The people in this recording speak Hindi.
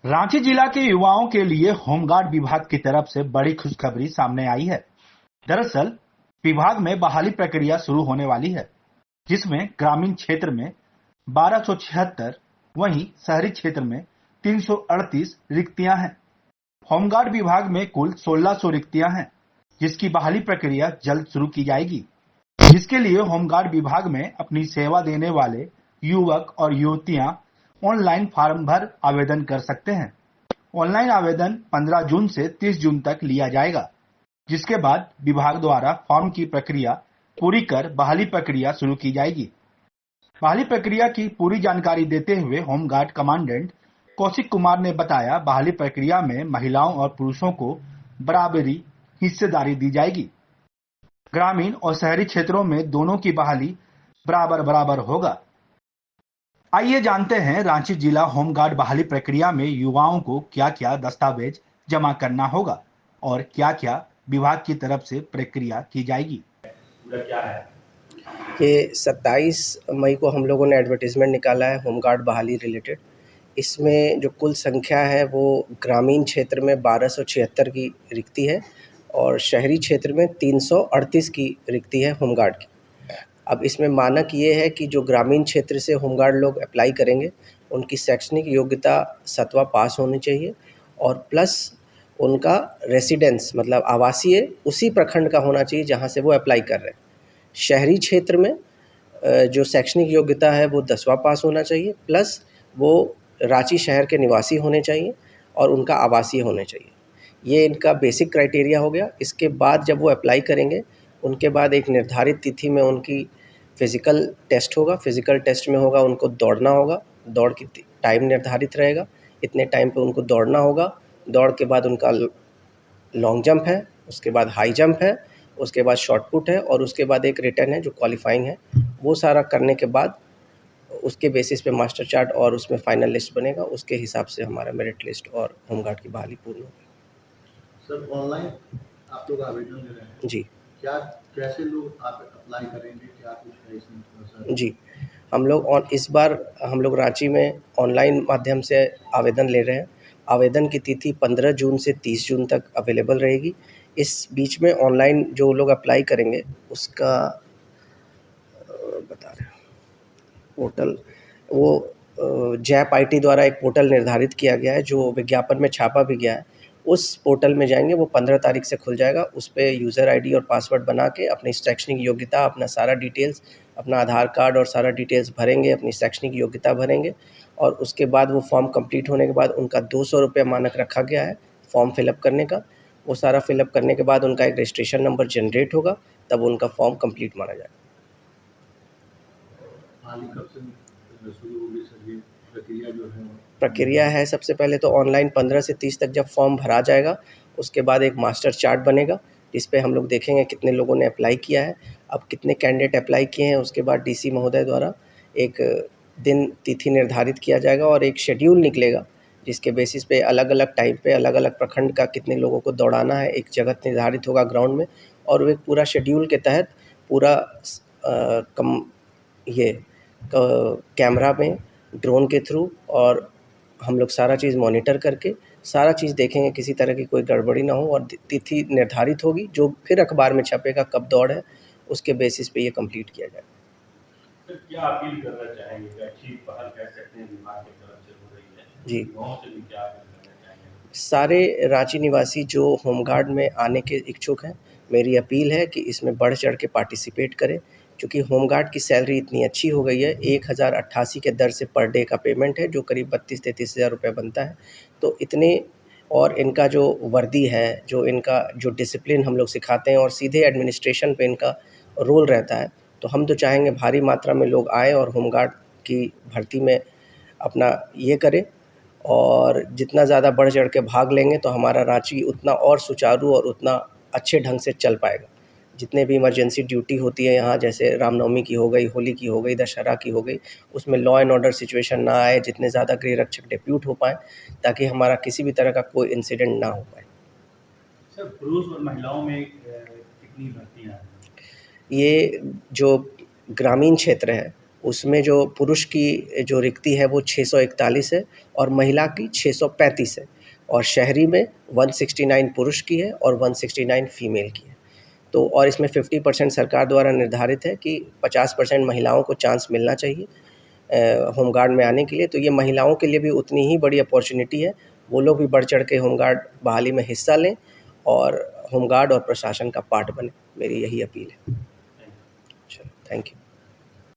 रांची जिला के युवाओं के लिए होमगार्ड विभाग की तरफ से बड़ी खुशखबरी सामने आई है। दरअसल विभाग में बहाली प्रक्रिया शुरू होने वाली है, जिसमें ग्रामीण क्षेत्र में 1276, वहीं शहरी क्षेत्र में 338 रिक्तियां हैं। होमगार्ड विभाग में कुल 1600 रिक्तियां हैं, जिसकी बहाली प्रक्रिया जल्द शुरू की जाएगी। जिसके लिए होमगार्ड विभाग में अपनी सेवा देने वाले युवक और युवतियां ऑनलाइन फॉर्म भर आवेदन कर सकते हैं। ऑनलाइन आवेदन 15 जून से 30 जून तक लिया जाएगा, जिसके बाद विभाग द्वारा फॉर्म की प्रक्रिया पूरी कर बहाली प्रक्रिया शुरू की जाएगी। बहाली प्रक्रिया की पूरी जानकारी देते हुए होमगार्ड कमांडेंट कौशिक कुमार ने बताया, बहाली प्रक्रिया में महिलाओं और पुरुषों को बराबरी हिस्सेदारी दी जाएगी। ग्रामीण और शहरी क्षेत्रों में दोनों की बहाली बराबर होगा। आइए जानते हैं रांची जिला होमगार्ड बहाली प्रक्रिया में युवाओं को क्या क्या दस्तावेज जमा करना होगा और क्या क्या विभाग की तरफ से प्रक्रिया की जाएगी। क्या है ये 27 मई को हम लोगों ने एडवर्टीजमेंट निकाला है होमगार्ड बहाली रिलेटेड। इसमें जो कुल संख्या है वो ग्रामीण क्षेत्र में 1276 की रिक्ति है और शहरी क्षेत्र में 338 की रिक्ति है होमगार्ड की। अब इसमें मानक ये है कि जो ग्रामीण क्षेत्र से होमगार्ड लोग अप्लाई करेंगे उनकी शैक्षणिक योग्यता 7वां पास होनी चाहिए और प्लस उनका रेसिडेंस मतलब आवासीय उसी प्रखंड का होना चाहिए जहाँ से वो अप्लाई कर रहे हैं। शहरी क्षेत्र में जो शैक्षणिक योग्यता है वो 10वां पास होना चाहिए प्लस वो रांची शहर के निवासी होने चाहिए और उनका आवासीय होने चाहिए। ये इनका बेसिक क्राइटेरिया हो गया। इसके बाद जब वो अप्लाई करेंगे उनके बाद एक निर्धारित तिथि में उनकी फ़िज़िकल टेस्ट होगा। फ़िज़िकल टेस्ट में होगा उनको दौड़ना होगा, दौड़ की टाइम निर्धारित रहेगा, इतने टाइम पे उनको दौड़ना होगा। दौड़ के बाद उनका लॉन्ग जंप है, उसके बाद हाई जंप है, उसके बाद शॉट पुट है और उसके बाद एक रिटर्न है जो क्वालिफाइंग है। वो सारा करने के बाद उसके बेसिस पे मास्टर चार्ट और उसमें फाइनल लिस्ट बनेगा। उसके हिसाब से हमारा मेरिट लिस्ट और होमगार्ड की बहाली पूर्ण होगी। सर ऑनलाइन आप लोग आवेदन दे रहे हैं जी, क्या कैसे लोग आप अप्लाई करेंगे, क्या कुछ है इसमें? जी, इस बार हम लोग रांची में ऑनलाइन माध्यम से आवेदन ले रहे हैं। आवेदन की तिथि 15 जून से 30 जून तक अवेलेबल रहेगी। इस बीच में ऑनलाइन जो लोग अप्लाई करेंगे उसका बता रहे हैं पोर्टल वो जैप आईटी द्वारा एक पोर्टल निर्धारित किया गया है जो विज्ञापन में छापा भी गया है। उस पोर्टल में जाएंगे, वो 15 तारीख से खुल जाएगा। उस पे यूज़र आईडी और पासवर्ड बना के अपनी शैक्षणिक योग्यता, अपना सारा डिटेल्स, अपना आधार कार्ड और सारा डिटेल्स भरेंगे, अपनी शैक्षणिक योग्यता भरेंगे और उसके बाद वो फॉर्म कंप्लीट होने के बाद उनका 200 रुपये मानक रखा गया है फॉर्म फिलअप करने का। वो सारा फिलअप करने के बाद उनका एक रजिस्ट्रेशन नंबर जनरेट होगा, तब उनका फॉर्म कंप्लीट माना जाएगा। प्रक्रिया है सबसे पहले तो ऑनलाइन 15 से 30 तक जब फॉर्म भरा जाएगा उसके बाद एक मास्टर चार्ट बनेगा जिस पे हम लोग देखेंगे कितने लोगों ने अप्लाई किया है। अब कितने कैंडिडेट अप्लाई किए हैं उसके बाद डीसी महोदय द्वारा एक दिन तिथि निर्धारित किया जाएगा और एक शेड्यूल निकलेगा जिसके बेसिस पे अलग अलग टाइम पे अलग अलग प्रखंड का कितने लोगों को दौड़ाना है। एक जगह निर्धारित होगा ग्राउंड में और वो एक पूरा शेड्यूल के तहत पूरा कैमरा में ड्रोन के थ्रू और हम लोग सारा चीज़ मॉनिटर करके सारा चीज़ देखेंगे, किसी तरह की कोई गड़बड़ी ना हो और तिथि निर्धारित होगी जो फिर अखबार में छपेगा कब दौड़ है, उसके बेसिस पे ये कंप्लीट किया जाएगा। तो क्या अपील करना चाहेंगे कि अच्छी पहल कह सकते हैं विभाग की तरफ से हो रही है? जी, गाँव से भी क्या अपील करना चाहेंगे? सारे रांची निवासी जो होमगार्ड में आने के इच्छुक हैं, मेरी अपील है कि इसमें बढ़ चढ़ के पार्टिसिपेट करें क्योंकि होमगार्ड की सैलरी इतनी अच्छी हो गई है। 1088 के दर से पर डे का पेमेंट है जो करीब 32-33 हज़ार रुपये बनता है। तो इतने और इनका जो वर्दी है, जो इनका जो डिसिप्लिन हम लोग सिखाते हैं और सीधे एडमिनिस्ट्रेशन पे इनका रोल रहता है, तो हम तो चाहेंगे भारी मात्रा में लोग आएँ और होमगार्ड की भर्ती में अपना ये करें और जितना ज़्यादा बढ़ चढ़ के भाग लेंगे तो हमारा रांची उतना और सुचारू और उतना अच्छे ढंग से चल पाएगा। जितने भी इमरजेंसी ड्यूटी होती है यहाँ, जैसे रामनवमी की हो गई, होली की हो गई, दशहरा की हो गई, उसमें लॉ एंड ऑर्डर सिचुएशन ना आए, जितने ज़्यादा गृह रक्षक डिप्यूट हो पाएँ ताकि हमारा किसी भी तरह का कोई इंसिडेंट ना हो पाए। सर पुरुष और महिलाओं में कितनी भर्तियाँ हैं? ये जो ग्रामीण क्षेत्र है उसमें जो पुरुष की जो रिक्ति है वो 641 है और महिला की 635 है, और शहरी में 169 पुरुष की है और 169 फीमेल की है। तो और इसमें 50% सरकार द्वारा निर्धारित है कि 50% महिलाओं को चांस मिलना चाहिए होमगार्ड में आने के लिए। तो ये महिलाओं के लिए भी उतनी ही बड़ी अपॉर्चुनिटी है, वो लोग भी बढ़ चढ़ के होमगार्ड बहाली में हिस्सा लें और होमगार्ड और प्रशासन का पार्ट बने, मेरी यही अपील है। चलो, थैंक यू।